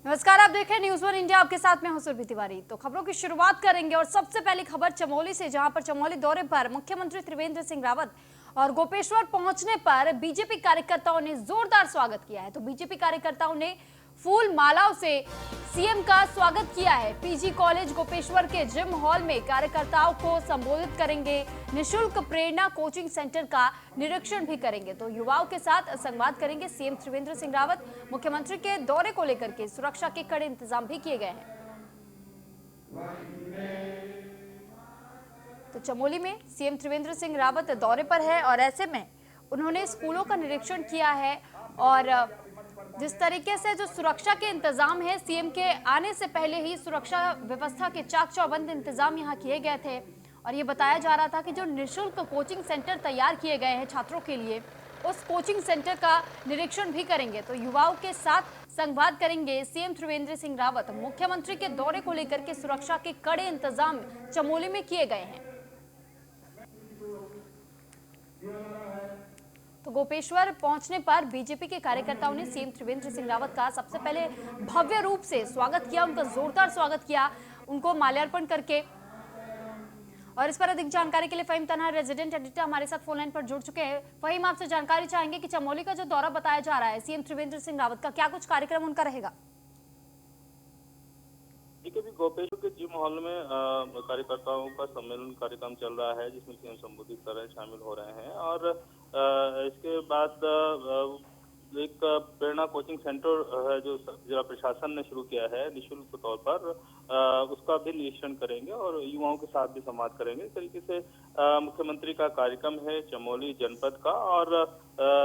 नमस्कार, आप देख रहे हैं न्यूज़ वन इंडिया। आपके साथ मैं हूं सुरभि तिवारी। तो खबरों की शुरुआत करेंगे और सबसे पहली खबर चमोली से, जहां पर चमोली दौरे पर मुख्यमंत्री त्रिवेंद्र सिंह रावत और गोपेश्वर पहुंचने पर बीजेपी कार्यकर्ताओं ने जोरदार स्वागत किया है। तो बीजेपी कार्यकर्ताओं ने फूल मालाओं से सीएम का स्वागत किया है। पीजी कॉलेज गोपेश्वर के जिम हॉल में कार्यकर्ताओं को संबोधित करेंगे। निशुल्क प्रेरणा कोचिंग सेंटर का निरीक्षण भी करेंगे। तो युवाओं के साथ संवाद करेंगे सीएम त्रिवेंद्र सिंह रावत। मुख्यमंत्री के दौरे को लेकर के सुरक्षा के कड़े इंतजाम भी किए गए हैं। तो चमोली में सीएम त्रिवेंद्र सिंह रावत दौरे पर है और ऐसे में उन्होंने स्कूलों का निरीक्षण किया है और जिस तरीके से जो सुरक्षा के इंतजाम है, सीएम के आने से पहले ही सुरक्षा व्यवस्था के चाक चौबंद इंतजाम यहां किए गए थे। और ये बताया जा रहा था कि जो निःशुल्क कोचिंग सेंटर तैयार किए गए हैं छात्रों के लिए, उस कोचिंग सेंटर का निरीक्षण भी करेंगे। तो युवाओं के साथ संवाद करेंगे सीएम त्रिवेंद्र सिंह रावत। मुख्यमंत्री के दौरे को लेकर के सुरक्षा के कड़े इंतजाम चमोली में किए गए हैं। तो गोपेश्वर पहुंचने पर बीजेपी के कार्यकर्ताओं ने सीएम त्रिवेंद्र सिंह रावत का सबसे पहले भव्य रूप से स्वागत किया, उनका जोरदार स्वागत किया, उनको माल्यार्पण करके। और इस पर अधिक जानकारी के लिए फहीम तन्हा, रेजिडेंट एडिटर, हमारे साथ फोन लाइन पर जुड़ चुके हैं। फहीम, आपसे जानकारी चाहेंगे कि चमोली का जो दौरा बताया जा रहा है सीएम त्रिवेंद्र सिंह रावत का, क्या कुछ कार्यक्रम उनका रहेगा? अभी गोपेश्वर के जिम हॉल में कार्यकर्ताओं का सम्मेलन कार्यक्रम चल रहा है, जिसमें सीएम संबोधित कर रहे हैं, शामिल हो रहे हैं। और इसके बाद एक प्रेरणा कोचिंग सेंटर है जो जिला प्रशासन ने शुरू किया है निःशुल्क तौर पर, उसका भी निरीक्षण करेंगे और युवाओं के साथ भी संवाद करेंगे। इस तरीके से मुख्यमंत्री का कार्यक्रम है चमोली जनपद का। और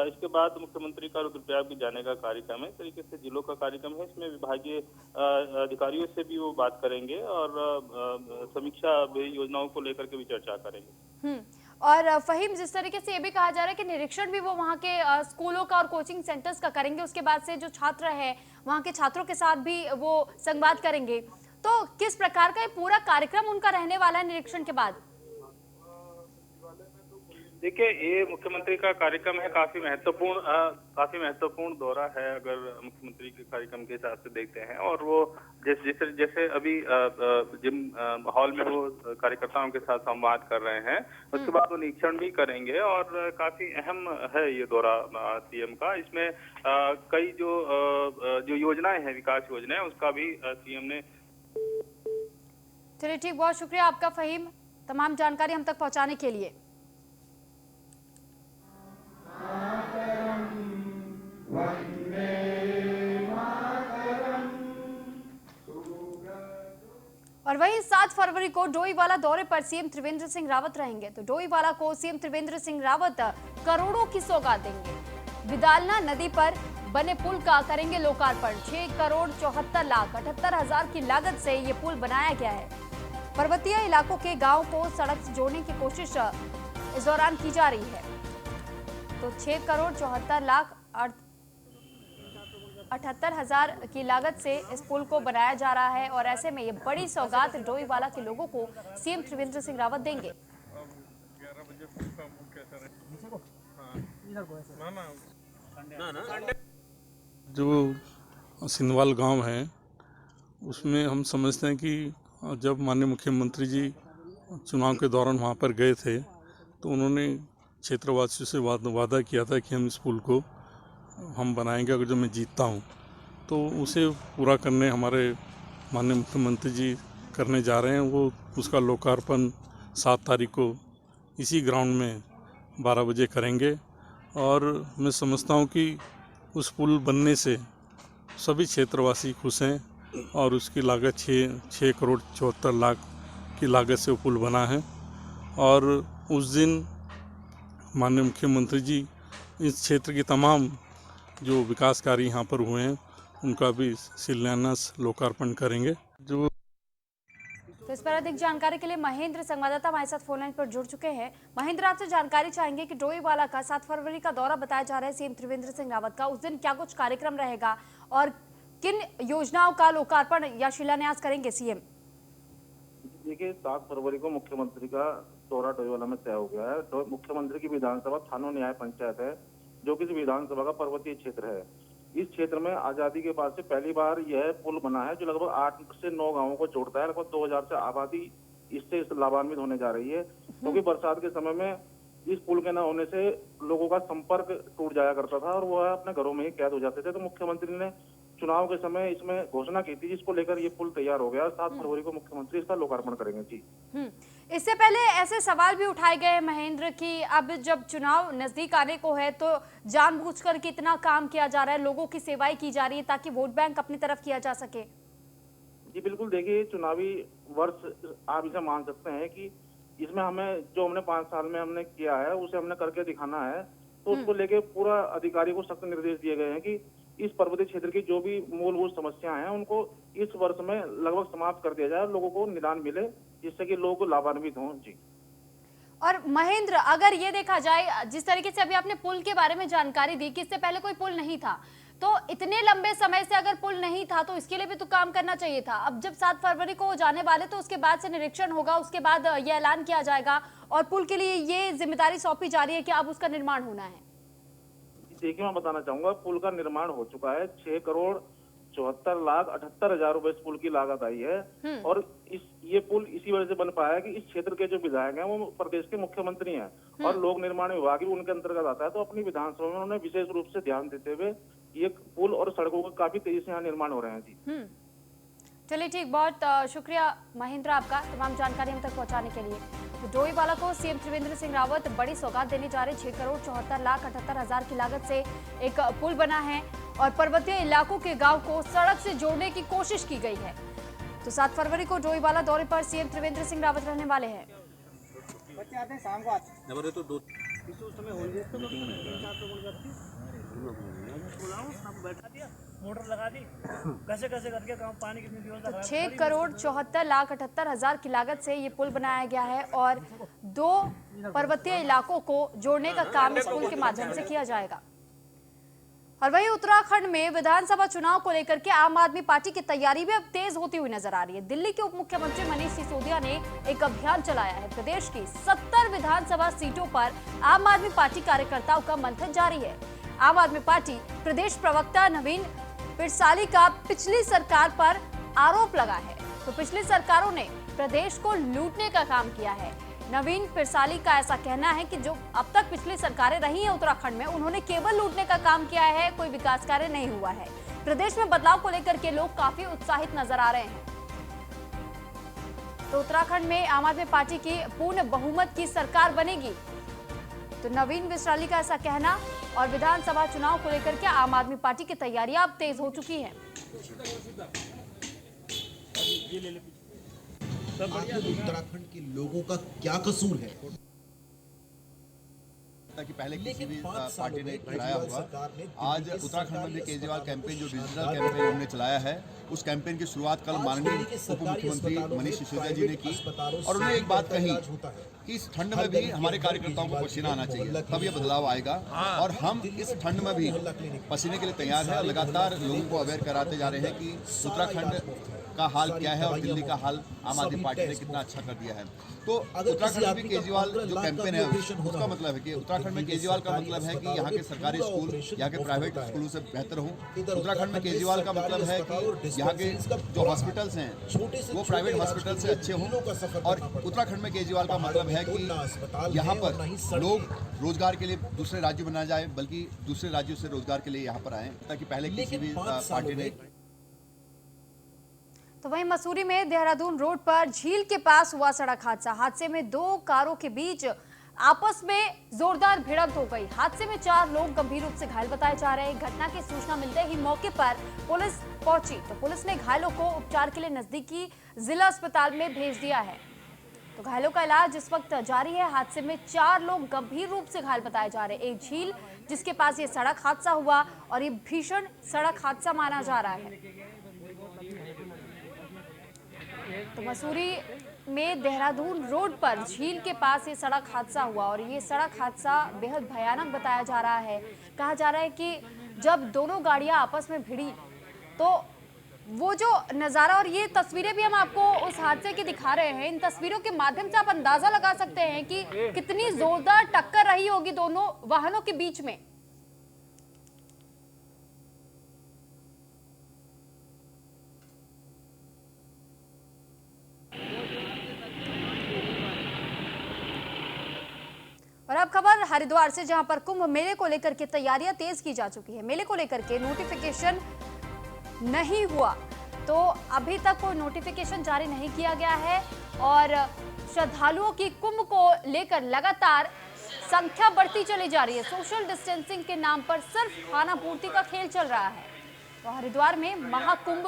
इसके बाद मुख्यमंत्री का रुद्रप्रयाग भी जाने का कार्यक्रम है। इस तरीके से जिलों का कार्यक्रम है। इसमें विभागीय अधिकारियों से भी वो बात करेंगे और समीक्षा योजनाओं को लेकर के भी चर्चा करेंगे। और फहीम, जिस तरीके से ये भी कहा जा रहा है कि निरीक्षण भी वो वहाँ के स्कूलों का और कोचिंग सेंटर्स का करेंगे, उसके बाद से जो छात्र है वहाँ के छात्रों के साथ भी वो संवाद करेंगे, तो किस प्रकार का ये पूरा कार्यक्रम उनका रहने वाला है निरीक्षण के बाद? देखिए, ये मुख्यमंत्री का कार्यक्रम है, काफी महत्वपूर्ण दौरा है अगर मुख्यमंत्री के कार्यक्रम के हिसाब से देखते हैं। और वो जैसे अभी जिम हॉल में वो कार्यकर्ताओं के साथ संवाद कर रहे हैं, उसके बाद वो निरीक्षण भी करेंगे। और काफी अहम है ये दौरा सीएम का। इसमें कई जो योजनाएं हैं, विकास योजनाएं, उसका भी सीएम ने। चलिए ठीक, बहुत शुक्रिया आपका फहीम, तमाम जानकारी हम तक पहुंचाने के लिए। और वहीं 7 फरवरी को डोईवाला दौरे पर सीएम त्रिवेंद्र सिंह रावत रहेंगे। तो डोईवाला को सीएम त्रिवेंद्र सिंह रावत करोड़ों की सौगात देंगे। विदालना नदी पर बने पुल का करेंगे लोकार्पण। 6 करोड़ 74 लाख 78 हजार की लागत से ये पुल बनाया गया है। पर्वतीय इलाकों के गांव को सड़क से जोड़ने की कोशिश इस दौरान की जा रही है। तो 6 करोड़ 74 लाख 78 हजार की लागत से इस पुल को बनाया जा रहा है। और ऐसे में ये बड़ी सौगात डोईवाला के लोगों को सीएम त्रिवेंद्र सिंह रावत देंगे। जो सिंधवाल गांव है, उसमें हम समझते हैं कि जब माननीय मुख्यमंत्री जी चुनाव के दौरान वहाँ पर गए थे, तो उन्होंने क्षेत्रवासियों से वादा किया था कि हम इस पुल को हम बनाएंगे अगर जो मैं जीतता हूँ। तो उसे पूरा करने हमारे माननीय मुख्यमंत्री जी करने जा रहे हैं। वो उसका लोकार्पण 7 तारीख को इसी ग्राउंड में 12 बजे करेंगे। और मैं समझता हूँ कि उस पुल बनने से सभी क्षेत्रवासी खुश हैं। और उसकी लागत 6 करोड़ 74 लाख की लागत से वो पुल बना है। और उस दिन माननीय मुख्यमंत्री जी इस क्षेत्र के तमाम जो विकास कार्य यहाँ पर हुए हैं, उनका भी शिलान्यास लोकार्पण करेंगे। जो तो इस पर अधिक जानकारी के लिए महेंद्र संवाददाता हमारे साथ फोन लाइन पर जुड़ चुके हैं। महेंद्र, आपसे जानकारी चाहेंगे कि डोईवाला का 7 फरवरी का दौरा बताया जा रहा है सीएम त्रिवेंद्र सिंह रावत का, उस दिन क्या कुछ कार्यक्रम रहेगा और किन योजनाओं का लोकार्पण या शिलान्यास करेंगे सीएम? देखिए, 7 फरवरी को मुख्यमंत्री का दौरा डोईवाला में तय हो गया है। मुख्यमंत्री की विधानसभा थानो न्याय पंचायत है, जो कि विधानसभा का पर्वतीय क्षेत्र है। इस क्षेत्र में आजादी के बाद से पहली बार यह पुल बना है जो लगभग 8 से 9 गांवों को जोड़ता है। लगभग 2000 से आबादी इससे लाभान्वित होने जा रही है, क्योंकि बरसात के समय में इस पुल के न होने से लोगों का संपर्क टूट जाया करता था और वह अपने घरों में ही कैद हो जाते थे। तो मुख्यमंत्री ने चुनाव के समय इसमें घोषणा की थी, जिसको लेकर ये पुल तैयार हो गया और 7 फरवरी को मुख्यमंत्री इसका लोकार्पण करेंगे। जी, इससे पहले ऐसे सवाल भी उठाए गए महेंद्र कि अब जब चुनाव नजदीक आने को है तो जानबूझकर कितना काम किया जा रहा है, लोगों की सेवाएं की जा रही है ताकि वोट बैंक अपनी तरफ किया जा सके। जी बिल्कुल, देखिए चुनावी वर्ष आप इसे मान सकते हैं कि इसमें हमें जो हमने 5 साल में हमने किया है उसे हमने करके दिखाना है। तो उसको लेके पूरा अधिकारी को सख्त निर्देश दिए गए हैं कि इस पर्वतीय क्षेत्र की जो भी मूलभूत समस्याएं हैं उनको इस वर्ष में लगभग समाप्त कर दिया जाए, लोगों को निदान मिले, जिससे कि लोग लाभान्वित हों। जी, और महेंद्र, अगर ये देखा जाए जिस तरीके से अभी आपने पुल के बारे में जानकारी दी कि इससे पहले कोई पुल नहीं था, तो इतने लंबे समय से अगर पुल नहीं था तो इसके लिए भी तो काम करना चाहिए था। अब जब 7 फरवरी को जाने वाले तो उसके बाद से निरीक्षण होगा, उसके बाद ये ऐलान किया जाएगा और पुल के लिए ये जिम्मेदारी सौंपी जा रही है कि अब उसका निर्माण होना है। देखिए मैं बताना चाहूंगा, पुल का निर्माण हो चुका है। 6,74,78,000 रुपए इस पुल की लागत आई है और ये पुल इसी वजह से बन पाया है कि इस क्षेत्र के जो विधायक हैं वो प्रदेश के मुख्यमंत्री हैं और लोक निर्माण विभाग भी उनके अंतर्गत आता है। तो अपनी विधानसभा में उन्होंने विशेष रूप से ध्यान देते हुए ये पुल और सड़कों का काफी तेजी से यहाँ निर्माण हो रहे हैं। जी, चलिए ठीक, बहुत शुक्रिया महेंद्र आपका तमाम जानकारी हम तक पहुंचाने के लिए। तो डोईवाला को सीएम त्रिवेंद्र सिंह रावत बड़ी सौगात देने जा रहे। 6,74,78,000 की लागत से एक पुल बना है और पर्वतीय इलाकों के गांव को सड़क से जोड़ने की कोशिश की गई है। तो 7 फरवरी को डोईवाला दौरे पर सीएम त्रिवेंद्र सिंह रावत रहने वाले हैं। बच्चे आते हैं शाम को आते तो 2 समय होंगे मोटर लगा दी, कैसे कैसे करके काम पानी कितनी व्यवस्था। तो 6,74,78,000 की लागत से ये पुल बनाया गया है और 2 पर्वतीय इलाकों को जोड़ने का काम इस पुल के माध्यम से किया जाएगा। और वहीं उत्तराखंड में विधानसभा चुनाव को लेकर के आम आदमी पार्टी की तैयारी भी अब तेज होती हुई नजर आ रही है। दिल्ली के उप मुख्यमंत्री मनीष सिसोदिया ने एक अभियान चलाया है। प्रदेश की 70 विधानसभा सीटों पर आम आदमी पार्टी कार्यकर्ताओं का मंथन जारी है। आम आदमी पार्टी प्रदेश प्रवक्ता नवीन पिरसाली का पिछली सरकार पर आरोप लगा है। तो पिछली सरकारों ने प्रदेश को लूटने का काम किया है। नवीन पिरसाली का ऐसा कहना है कि जो अब तक पिछली सरकारें रही हैं उत्तराखंड में, उन्होंने केवल लूटने का काम किया है, कोई विकास कार्य नहीं हुआ है। प्रदेश में बदलाव को लेकर के लोग काफी उत्साहित नजर आ रहे हैं। तो उत्तराखंड में आम आदमी पार्टी की पूर्ण बहुमत की सरकार बनेगी। तो नवीन पिरसाली का ऐसा कहना और विधानसभा चुनाव को लेकर के आम आदमी पार्टी की तैयारियां अब तेज हो चुकी हैं। उत्तराखंड के लोगों का क्या कसूर है कि पहले किसी भी पार्टी ने चलाया हुआ। आज उत्तराखंड में भी केजरीवाल कैंपेन जो डिजिटल कैंपेन हमने चलाया है, उस कैंपेन की शुरुआत कल माननीय उप मुख्यमंत्री मनीष सिसोदिया जी ने की और उन्होंने एक बात कही कि इस ठंड में भी हमारे कार्यकर्ताओं को पसीना आना चाहिए, तब ये बदलाव आएगा। और हम इस ठंड में भी पसीने के लिए तैयार हैं। लगातार लोगों को अवेयर कराते जा रहे हैं कि उत्तराखंड का हाल क्या है और दिल्ली का हाल आम आदमी पार्टी ने कितना अच्छा कर दिया है। तो उत्तराखंड में भी केजरीवाल जो कैंपेन है उसका मतलब है कि उत्तराखंड में केजरीवाल का मतलब है कि यहाँ के सरकारी स्कूल यहाँ के प्राइवेट स्कूलों से बेहतर हों। उत्तराखंड में केजरीवाल का मतलब है कि यहाँ के जो हॉस्पिटल्स हैं वो प्राइवेट हॉस्पिटल से अच्छे हों। और उत्तराखंड में केजरीवाल का मतलब है कि यहाँ पर लोग रोजगार के लिए दूसरे राज्यों में न जाए, बल्कि दूसरे राज्यों से रोजगार के लिए यहाँ पर आए, ताकि पहले किसी भी पार्टी ने। तो वहीं मसूरी में देहरादून रोड पर झील के पास हुआ सड़क हादसा। हादसे में 2 कारों के बीच आपस में जोरदार भिड़ंत हो गई। हादसे में 4 लोग गंभीर रूप से घायल बताए जा रहे हैं। घटना की सूचना मिलते ही मौके पर पुलिस पहुंची तो पुलिस ने घायलों को उपचार के लिए नजदीकी जिला अस्पताल में भेज दिया है। तो घायलों का इलाज इस वक्त जारी है। हादसे में 4 लोग गंभीर रूप से घायल बताए जा रहे हैं। एक झील जिसके पास ये सड़क हादसा हुआ और ये भीषण सड़क हादसा माना जा रहा है। तो मसूरी में देहरादून रोड पर झील के पास ये सड़क हादसा हुआ और ये सड़क हादसा बेहद भयानक बताया जा रहा है। कहा जा रहा है कि जब दोनों गाड़ियां आपस में भिड़ी तो वो जो नज़ारा, और ये तस्वीरें भी हम आपको उस हादसे की दिखा रहे हैं, इन तस्वीरों के माध्यम से आप अंदाजा लगा सकते हैं कि कितनी जोरदार टक्कर रही होगी दोनों वाहनों के बीच में। और अब खबर हरिद्वार से, जहां पर कुंभ मेले को लेकर के तैयारियां तेज की जा चुकी है। मेले को लेकर के नोटिफिकेशन नहीं हुआ, तो अभी तक कोई नोटिफिकेशन जारी नहीं किया गया है और श्रद्धालुओं की कुंभ को लेकर लगातार संख्या बढ़ती चली जा रही है। सोशल डिस्टेंसिंग के नाम पर सिर्फ खाना पूर्ति का खेल चल रहा है। तो हरिद्वार में महाकुंभ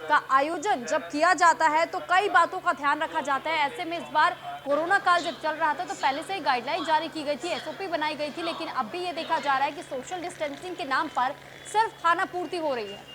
का आयोजन जब किया जाता है तो कई बातों का ध्यान रखा जाता है। ऐसे में इस बार कोरोना काल जब चल रहा था तो पहले से ही गाइडलाइन जारी की गई थी, एसओपी बनाई गई थी, लेकिन अब भी ये देखा जा रहा है कि सोशल डिस्टेंसिंग के नाम पर सिर्फ खाना पूर्ति हो रही है।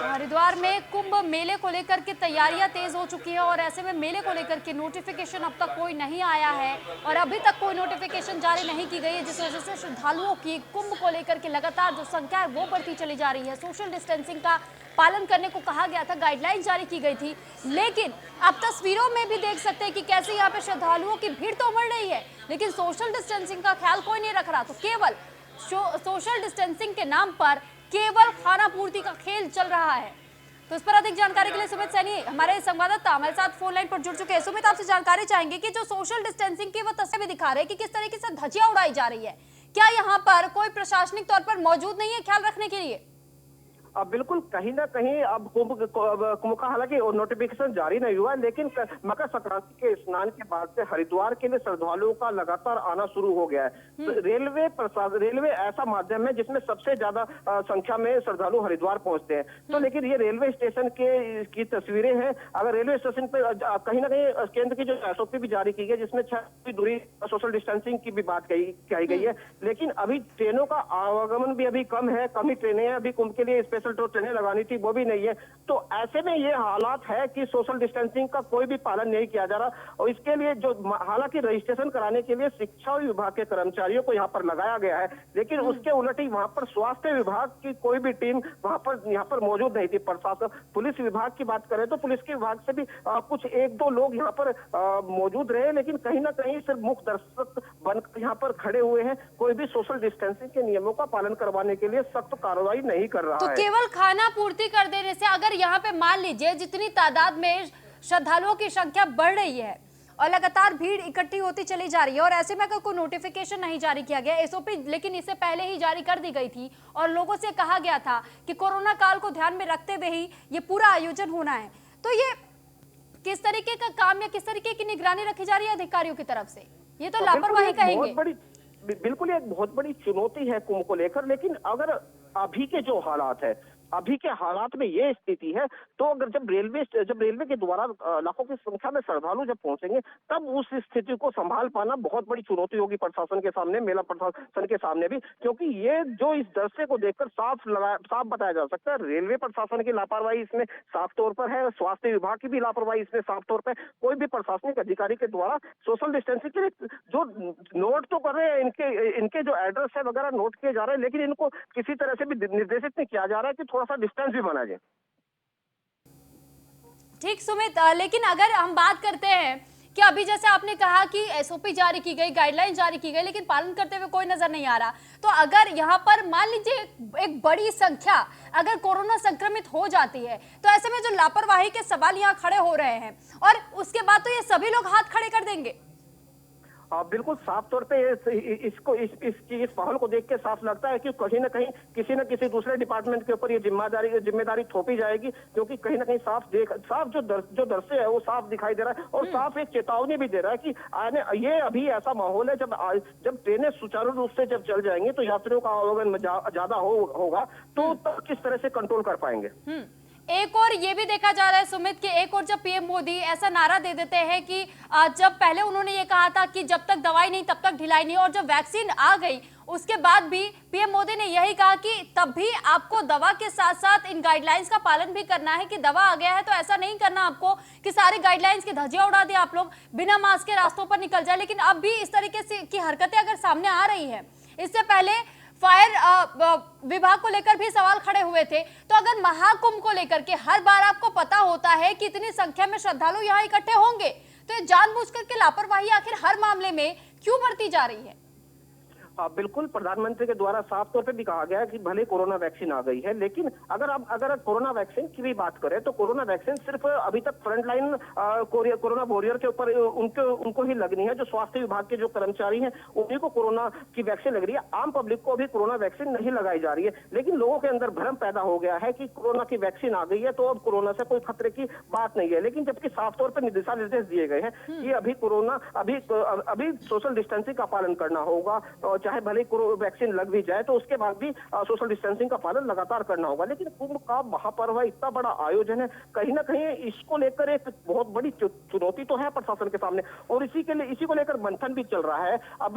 हरिद्वार में कुंभ मेले को लेकर के तैयारियां तेज हो चुकी है और ऐसे में मेले को लेकर के नोटिफिकेशन अब तक कोई नहीं आया है और अभी तक कोई नोटिफिकेशन जारी नहीं की गई है, जिस वजह से श्रद्धालुओं की कुंभ को लेकर के लगातार जो संख्या है वो बढ़ती चली जा रही है। सोशल डिस्टेंसिंग का पालन करने को कहा गया था, गाइडलाइन जारी की गई थी, लेकिन अब तस्वीरों में भी देख सकते हैं कि कैसे यहाँ पे श्रद्धालुओं की भीड़ तो उमड़ रही है, लेकिन सोशल डिस्टेंसिंग का ख्याल कोई नहीं रख रहा। तो केवल सोशल डिस्टेंसिंग के नाम पर केवल खाना पूर्ति का खेल चल रहा है। तो इस पर अधिक जानकारी के लिए सुमित सैनी हमारे संवाददाता हमारे साथ फोन लाइन पर जुड़ चुके हैं। सुमित, आपसे जानकारी चाहेंगे कि जो सोशल डिस्टेंसिंग की वो तस्वीर भी दिखा रहे हैं कि किस तरीके से धज्जियां उड़ाई जा रही है, क्या यहाँ पर कोई प्रशासनिक तौर पर मौजूद नहीं है ख्याल रखने के लिए? अब बिल्कुल कहीं ना कहीं अब कुंभ का हालांकि नोटिफिकेशन जारी नहीं हुआ, लेकिन मकर संक्रांति के स्नान के बाद से हरिद्वार के लिए श्रद्धालुओं का लगातार आना शुरू हो गया है। तो रेलवे ऐसा माध्यम है जिसमें सबसे ज्यादा संख्या में श्रद्धालु हरिद्वार पहुंचते हैं। तो लेकिन ये रेलवे स्टेशन की तस्वीरें हैं। अगर रेलवे स्टेशन पे कहीं ना कहीं केंद्र की जो एसओपी भी जारी की गई, जिसमें 6 फीट दूरी सोशल डिस्टेंसिंग की भी बात कही गई है, लेकिन अभी ट्रेनों का आवागमन भी अभी कम है, कम ही ट्रेनें हैं। अभी कुंभ के लिए जो ट्रेनें लगानी थी वो भी नहीं है। तो ऐसे में ये हालात है कि सोशल डिस्टेंसिंग का कोई भी पालन नहीं किया जा रहा और इसके लिए जो हालांकि रजिस्ट्रेशन कराने के लिए शिक्षा विभाग के कर्मचारियों को यहाँ पर लगाया गया है, लेकिन उसके उलट ही वहाँ पर स्वास्थ्य विभाग की कोई भी टीम यहाँ पर मौजूद नहीं थी। प्रशासन पुलिस विभाग की बात करें तो पुलिस के विभाग से भी कुछ 1-2 लोग यहाँ पर मौजूद रहे, लेकिन कहीं ना कहीं सिर्फ मुख्य दर्शक बनकर यहाँ पर खड़े हुए हैं। कोई भी सोशल डिस्टेंसिंग के नियमों का पालन करवाने के लिए सख्त कार्रवाई नहीं कर रहा है। केवल खाना पूर्ति कर देने से अगर यहाँ पे मान लीजिए जितनी तादाद में श्रद्धालुओं की संख्या बढ़ रही है और लगातार भीड़ इकट्ठी होती चली जा रही है और ऐसे में अगर कोई नोटिफिकेशन नहीं जारी किया गया, एसओपी लेकिन इससे पहले ही जारी कर दी गई थी और लोगों से कहा गया था कि कोरोना काल को ध्यान में रखते हुए ही ये पूरा आयोजन होना है, तो ये किस तरीके का काम या किस तरीके की निगरानी रखी जा रही है अधिकारियों की तरफ से? ये तो लापरवाही कहेंगे। बिल्कुल एक बहुत बड़ी चुनौती है कुंभ को लेकर, लेकिन अगर अभी के जो हालात है, अभी के हालात में ये स्थिति है, तो अगर जब रेलवे के द्वारा लाखों की संख्या में श्रद्धालु जब पहुंचेंगे तब उस स्थिति को संभाल पाना बहुत बड़ी चुनौती होगी प्रशासन के सामने, मेला प्रशासन के सामने भी, क्योंकि ये जो इस दृश्य को देखकर साफ बताया जा सकता है रेलवे प्रशासन की लापरवाही इसमें साफ तौर पर है, स्वास्थ्य विभाग की भी लापरवाही इसमें साफ तौर पर। कोई भी प्रशासनिक अधिकारी के द्वारा सोशल डिस्टेंसिंग के लिए जो नोट तो कर रहे हैं, इनके जो एड्रेस है वगैरह नोट किए जा रहे हैं, लेकिन इनको किसी तरह से भी निर्देशित नहीं किया जा रहा है कि सा डिस्टेंस भी बना जाए। ठीक सुमित, लेकिन अगर हम बात करते हैं कि अभी जैसे आपने कहा कि एसओपी जारी की गई, गाइडलाइन जारी की गई, लेकिन पालन करते हुए कोई नजर नहीं आ रहा, तो अगर यहाँ पर मान लीजिए एक बड़ी संख्या अगर कोरोना संक्रमित हो जाती है तो ऐसे में जो लापरवाही के सवाल यहाँ खड़े हो रहे हैं और उसके बाद तो ये सभी लोग हाथ खड़े कर देंगे। बिल्कुल साफ तौर पे इस पहल को देख के साफ लगता है कि कहीं ना कहीं किसी न किसी दूसरे डिपार्टमेंट के ऊपर ये जिम्मेदारी थोपी जाएगी, क्योंकि कहीं ना कहीं साफ जो दृश्य है वो साफ दिखाई दे रहा है और साफ एक चेतावनी भी दे रहा है कि ये अभी ऐसा माहौल है जब ट्रेनें सुचारू रूप से जब चल जाएंगी तो यात्रियों का आवागमन ज्यादा होगा, तो तब किस तरह से कंट्रोल कर पाएंगे। एक और ये भी देखा जा रहा है सुमित कि एक और जब पीएम मोदी ऐसा नारा दे देते हैं कि जब पहले उन्होंने ये कहा था कि जब तक दवाई नहीं तब तक ढिलाई नहीं, और जब वैक्सीन आ गई उसके बाद भी पीएम मोदी ने यही कहा कि तब भी आपको दवा के साथ साथ इन गाइडलाइंस का पालन भी करना है, कि दवा आ गया है तो ऐसा नहीं करना आपको कि सारी गाइडलाइंस की धज्जियां उड़ा दे आप लोग, बिना मास्क के रास्तों पर निकल जाए। लेकिन अब भी इस तरीके से की हरकतें अगर सामने आ रही है, इससे पहले फायर विभाग को लेकर भी सवाल खड़े हुए थे, तो अगर महाकुंभ को लेकर के हर बार आपको पता होता है कि इतनी संख्या में श्रद्धालु यहाँ इकट्ठे होंगे, तो ये जानबूझकर के लापरवाही आखिर हर मामले में क्यों बढ़ती जा रही है? बिल्कुल, प्रधानमंत्री के द्वारा साफ तौर पे भी कहा गया है कि भले कोरोना वैक्सीन आ गई है, लेकिन अगर कोरोना वैक्सीन की भी बात करें तो कोरोना वैक्सीन सिर्फ अभी तक फ्रंटलाइन कोरोना वॉरियर के ऊपर उनको ही लगनी है। जो स्वास्थ्य विभाग के जो कर्मचारी हैं उन्हीं को कोरोना की वैक्सीन लग रही है। आम पब्लिक को अभी कोरोना वैक्सीन नहीं लगाई जा रही है, लेकिन लोगों के अंदर भ्रम पैदा हो गया है कि कोरोना की वैक्सीन आ गई है तो अब कोरोना से कोई खतरे की बात नहीं है। लेकिन जबकि साफ तौर पर दिशा निर्देश दिए गए हैं कि अभी सोशल डिस्टेंसिंग का पालन करना होगा, और चाहे भले वैक्सीन लग भी जाए तो उसके बाद भी सोशल डिस्टेंसिंग का पालन लगातार करना होगा। लेकिन कुंभ का महापर्व है, इतना बड़ा आयोजन है, कहीं ना कहीं इसको लेकर एक बहुत बड़ी चुनौती तो है प्रशासन के सामने, और इसी को लेकर मंथन भी चल रहा है। अब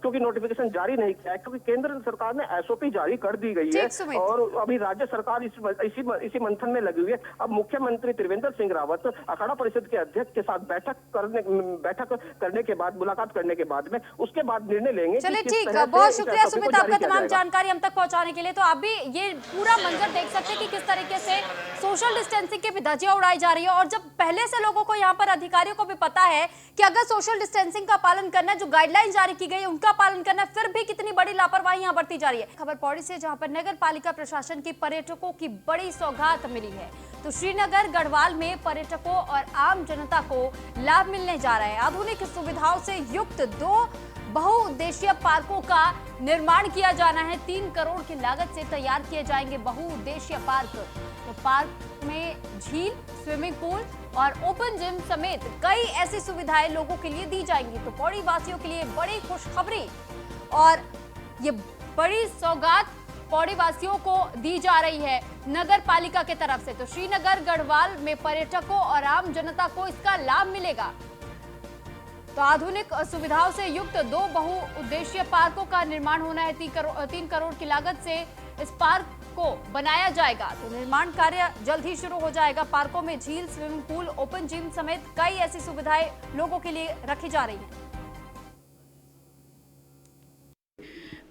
क्योंकि नोटिफिकेशन जारी नहीं किया है, क्योंकि केंद्र सरकार ने एसओपी जारी कर दी गई है और अभी राज्य सरकार इसी मंथन में लगी हुई है। अब मुख्यमंत्री त्रिवेंद्र सिंह रावत अखाड़ा परिषद के अध्यक्ष के साथ बैठक करने के बाद, मुलाकात करने के बाद में उसके बाद निर्णय लेंगे। चलिए ठीक, बहुत शुक्रिया सुमित आपका तमाम जानकारी हम तक पहुंचाने के लिए। तो आप भी ये पूरा मंजर देख सकते हैं कि किस तरीके से सोशल डिस्टेंसिंग की भी धज्जियां उड़ाई जा रही है, और जब पहले से लोगों को यहाँ पर अधिकारियों को भी पता है कि अगर सोशल डिस्टेंसिंग का पालन करना है, जो गाइडलाइन जारी की गई है उनका पालन करना है, फिर भी कितनी बड़ी लापरवाही यहाँ बरती जा रही है। खबर पौड़ी से, जहाँ पर नगर पालिका प्रशासन की पर्यटकों की बड़ी सौगात मिली है। तो श्रीनगर गढ़वाल में पर्यटकों और आम जनता को लाभ मिलने जा रहा है। आधुनिक सुविधाओं से युक्त 2 बहुउद्देशीय पार्कों का निर्माण किया जाना है। 3 करोड़ की लागत से तैयार किए जाएंगे बहुउद्देशीय पार्क। तो पार्क में झील, स्विमिंग पूल और ओपन जिम समेत कई ऐसी सुविधाएं लोगों के लिए दी जाएंगी। तो पौड़ी वासियों के लिए बड़ी खुशखबरी और ये बड़ी सौगात पौड़ी वासियों को दी जा रही है नगर पालिका के तरफ से। तो श्रीनगर गढ़वाल में पर्यटकों और आम जनता को इसका लाभ मिलेगा। तो आधुनिक सुविधाओं से युक्त 2 बहुउद्देशीय पार्कों का निर्माण होना है। 3 करोड़ की लागत से इस पार्क को बनाया जाएगा। तो निर्माण कार्य जल्द ही शुरू हो जाएगा। पार्कों में झील, स्विमिंग पूल, ओपन जिम समेत कई ऐसी सुविधाएं लोगों के लिए रखी जा रही हैं।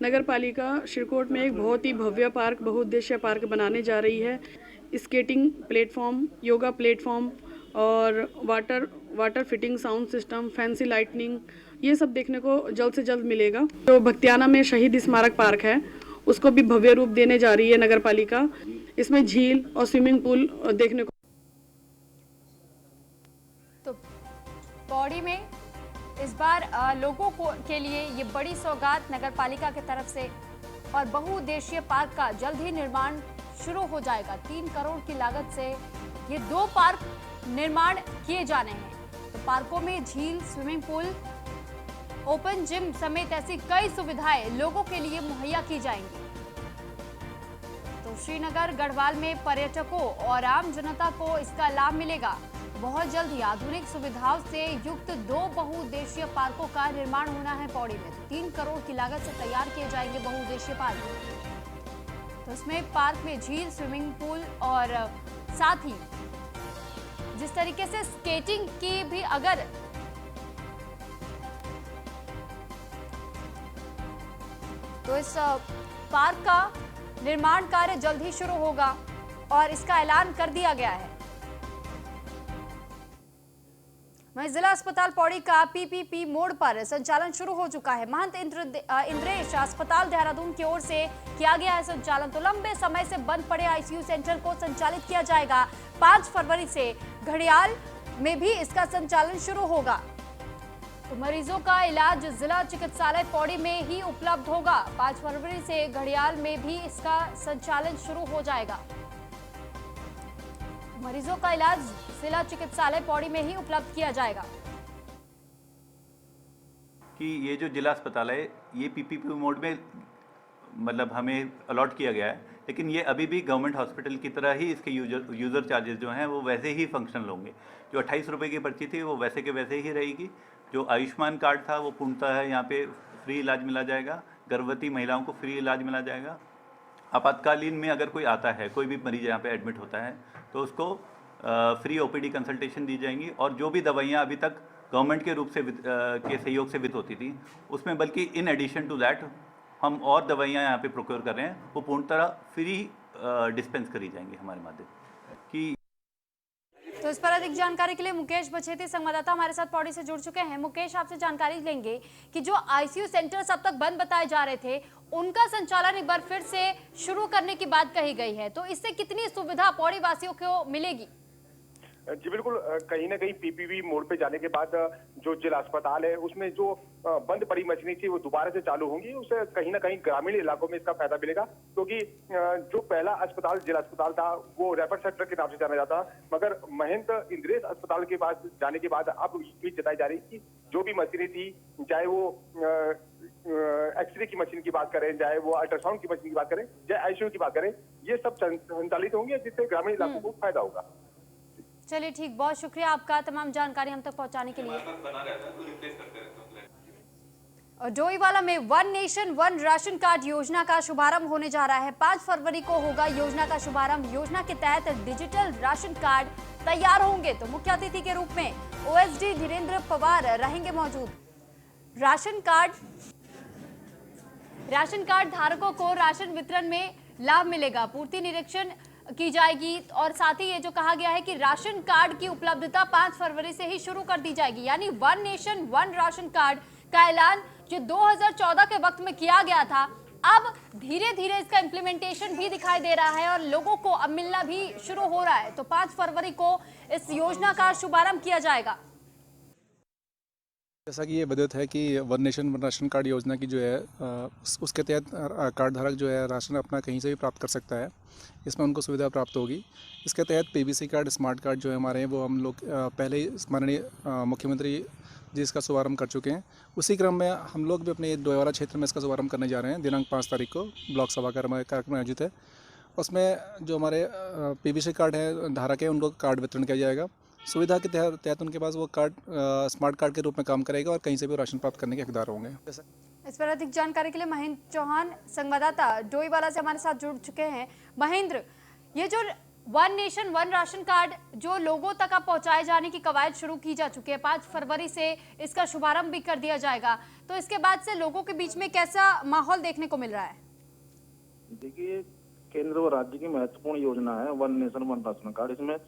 नगर पालिका श्रीकोट में एक बहुत ही भव्य पार्क, बहुउद्देशीय पार्क बनाने जा रही है। स्केटिंग प्लेटफॉर्म, योगा प्लेटफॉर्म और water fitting, sound system, fancy lightning, ये सब देखने को जल्द से जल्द मिलेगा। जो भक्तियाना में शहीद स्मारक पार्क है उसको भी भव्य रूप देने जा रही है नगर पालिका। इसमें झील और स्विमिंग पूल देखने को। तो पौड़ी में इस बार लोगों के लिए ये बड़ी सौगात नगर पालिका की तरफ से, और बहुउद्देशीय पार्क का जल्द ही निर्माण शुरू हो जाएगा। 3 करोड़ की लागत से ये 2 पार्क निर्माण किए जाने हैं। तो पार्कों में झील, स्विमिंग पूल, ओपन जिम समेत ऐसी कई सुविधाएं लोगों के लिए मुहैया की जाएंगी। तो श्रीनगर गढ़वाल में पर्यटकों और आम जनता को इसका लाभ मिलेगा। बहुत जल्द ही आधुनिक सुविधाओं से युक्त 2 बहुउद्देशीय पार्कों का निर्माण होना है पौड़ी में। 3 करोड़ की लागत से तैयार किए जाएंगे बहुउद्देशीय पार्क। तो इसमें पार्क में झील, स्विमिंग पूल और साथ ही जिस तरीके से स्केटिंग की भी अगर तो इस पार्क का निर्माण कार्य जल्द ही शुरू होगा और इसका ऐलान कर दिया गया है। वहीं जिला अस्पताल पौड़ी का पीपीपी मोड पर संचालन शुरू हो चुका है। महंत इंद्रेश अस्पताल देहरादून की ओर से किया गया है संचालन। तो लंबे समय से बंद पड़े आईसीयू सेंटर को संचालित किया जाएगा। 5 फरवरी से घड़ियाल में भी इसका संचालन शुरू होगा। तो मरीजों का इलाज जिला चिकित्सालय पौड़ी में ही उपलब्ध होगा। 5 फरवरी से घड़ियाल में भी इसका संचालन शुरू हो जाएगा। मरीजों का इलाज जिला चिकित्सालय पौड़ी में ही उपलब्ध किया जाएगा। कि ये जो जिला अस्पताल है ये पीपीपी मोड में मतलब हमें अलॉट किया गया है, लेकिन ये अभी भी गवर्नमेंट हॉस्पिटल की तरह ही इसके यूज़र चार्जेस जो हैं वो वैसे ही फंक्शनल होंगे। जो 28 रुपये की पर्ची थी वो वैसे के वैसे ही रहेगी। जो आयुष्मान कार्ड था वो पूर्णतः है यहाँ पे फ्री इलाज मिला जाएगा। गर्भवती महिलाओं को फ्री इलाज मिला जाएगा। आपातकालीन में अगर कोई आता है, कोई भी मरीज यहाँ पे एडमिट होता है तो उसको फ्री ओपीडी कंसल्टेशन दी जाएंगी। और जो भी दवाइयाँ अभी तक गवर्नमेंट के रूप से के सहयोग से वित्त होती थी उसमें बल्कि इन एडिशन टू दैट हम और दवाइयाँ यहाँ पे प्रोक्योर कर रहे हैं, वो पूर्ण तरह फ्री डिस्पेंस करी जाएंगी हमारे माध्यम कि। तो इस पर अधिक जानकारी के लिए मुकेश बछेती संवाददाता हमारे साथ पौड़ी से जुड़ चुके हैं। मुकेश, आपसे जानकारी लेंगे कि जो आईसीयू सेंटर्स अब तक बंद बताए जा रहे थे, उनका संचालन एक बार फिर से शुरू करने की बात कही गई है, तो इससे कितनी सुविधा पौड़ी वासियों को मिलेगी? जी बिल्कुल, कहीं ना कहीं पीपीपी मोड पे जाने के बाद जो जिला अस्पताल है उसमें जो बंद पड़ी मशीनें थी वो दोबारा से चालू होंगी। उससे कहीं ना कहीं ग्रामीण इलाकों में इसका फायदा मिलेगा, क्योंकि जो पहला अस्पताल जिला अस्पताल था वो रेफर सेंटर के नाम से जाना जाता, मगर महंत इंद्रेश अस्पताल के पास जाने के बाद अब ये जताई जा रही कि जो भी मशीनें थी, चाहे वो एक्सरे की मशीन की बात करें, चाहे वो अल्ट्रासाउंड की मशीन की बात करें, चाहे आईसीयू की बात करें, ये सब संचालित होंगे, जिससे ग्रामीण इलाकों को फायदा होगा। चलिए ठीक, बहुत शुक्रिया आपका तमाम जानकारी हम तक पहुंचाने के लिए। और डोईवाला में one nation one ration card योजना का शुभारंभ होने जा रहा है। 5 फरवरी को होगा योजना का शुभारंभ। योजना के तहत डिजिटल राशन कार्ड तैयार होंगे, तो मुख्य अतिथि के रूप में ओएसडी धीरेन्द्र पवार रहेंगे मौजूद। राशन कार्ड धारकों को राशन वितरण में लाभ मिलेगा, पूर्ति निरीक्षण की जाएगी और साथ ही ये जो कहा गया है कि राशन कार्ड की उपलब्धता 5 फरवरी से ही शुरू कर दी जाएगी। यानी one nation one ration card का ऐलान जो 2014 के वक्त में किया गया था, अब धीरे धीरे इसका इम्प्लीमेंटेशन भी दिखाई दे रहा है और लोगों को अब मिलना भी शुरू हो रहा है। तो 5 फरवरी को इस योजना का शुभारंभ किया जाएगा। जैसा कि ये विदित है कि one nation one ration card योजना की जो है उसके तहत कार्ड धारक जो है राशन अपना कहीं से भी प्राप्त कर सकता है। इसमें उनको सुविधा प्राप्त होगी। इसके तहत पीवीसी कार्ड, स्मार्ट कार्ड जो है हमारे हैं, वो हम लोग पहले ही माननीय मुख्यमंत्री जी इसका शुभारंभ कर चुके हैं। उसी क्रम में हम लोग भी अपने डोईवाला क्षेत्र में इसका शुभारंभ करने जा रहे हैं। दिनांक 5 तारीख को ब्लॉक सभा कार्यक्रम आयोजित है। उसमें जो हमारे पीवीसी कार्ड है धारक है, उनको कार्ड वितरण किया जाएगा। सुविधा के तहत उनके पास वो कार्ड स्मार्ट कार्ड के रूप में काम करेगा और कहीं से भी राशन प्राप्त करने के हकदार होंगे। इस पर अधिक जानकारी के लिए महेंद्र चौहान संवाददाता डोईवाला से हमारे साथ जुड़ चुके हैं। महेंद्र, ये जो one nation one ration card जो लोगों तक अब पहुंचाए जाने की कवायद शुरू की जा चुकी है, 5 फरवरी से इसका शुभारंभ भी कर दिया जाएगा, तो इसके बाद से लोगों के बीच में कैसा माहौल देखने को मिल रहा है? देखिए, केंद्र और राज्य की महत्वपूर्ण योजना है one nation one ration card. इसमें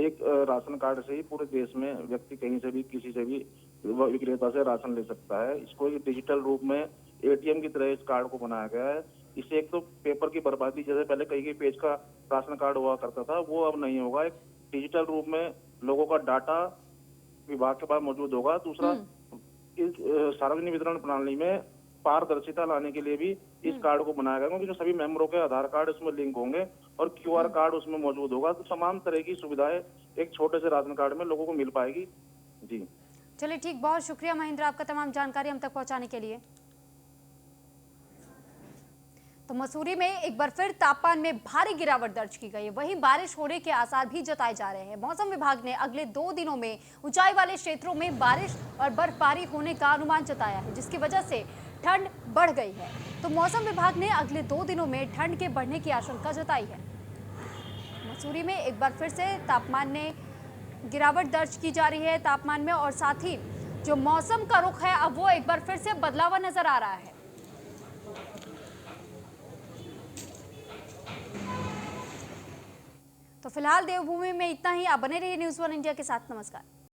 एक राशन कार्ड से ही पूरे देश में व्यक्ति कहीं से भी किसी से भी विक्रेता से राशन ले सकता है। इसको एक डिजिटल रूप में एटीएम की तरह इस कार्ड को बनाया गया है। इससे एक तो पेपर की बर्बादी, जैसे पहले कई पेज का राशन कार्ड हुआ करता था, वो अब नहीं होगा। एक डिजिटल रूप में लोगों का डाटा विभाग के पास मौजूद होगा। दूसरा, इस सार्वजनिक वितरण प्रणाली में पारदर्शिता लाने के लिए भी इस कार्ड को बनाया गया, क्योंकि जो सभी मेंबरों के आधार कार्ड उसमें लिंक होंगे और क्यूआर कार्ड उसमें मौजूद होगा। तो तमाम तरह की सुविधाएं एक छोटे से राशन कार्ड में लोगों को मिल पाएगी। जी चलिए ठीक, बहुत शुक्रिया महेंद्र आपका तमाम जानकारी हम तक पहुंचाने के लिए। तो मसूरी में एक बार फिर तापमान में भारी गिरावट दर्ज की गई है, वहीं बारिश होने के आसार भी जताए जा रहे हैं। मौसम विभाग ने अगले 2 दिनों में ऊंचाई वाले क्षेत्रों में बारिश और बर्फबारी होने का अनुमान जताया है, जिसकी वजह से ठंड बढ़ गई है। तो मौसम विभाग ने अगले 2 दिनों में ठंड के बढ़ने की आशंका जताई है। मसूरी में एक बार फिर से तापमान में गिरावट दर्ज की जा रही है तापमान में, और साथ ही जो मौसम का रुख है अब वो एक बार फिर से बदला हुआ नजर आ रहा है। तो फिलहाल देवभूमि में इतना ही। आप बने रहिए न्यूज़ 1 इंडिया के साथ। नमस्कार।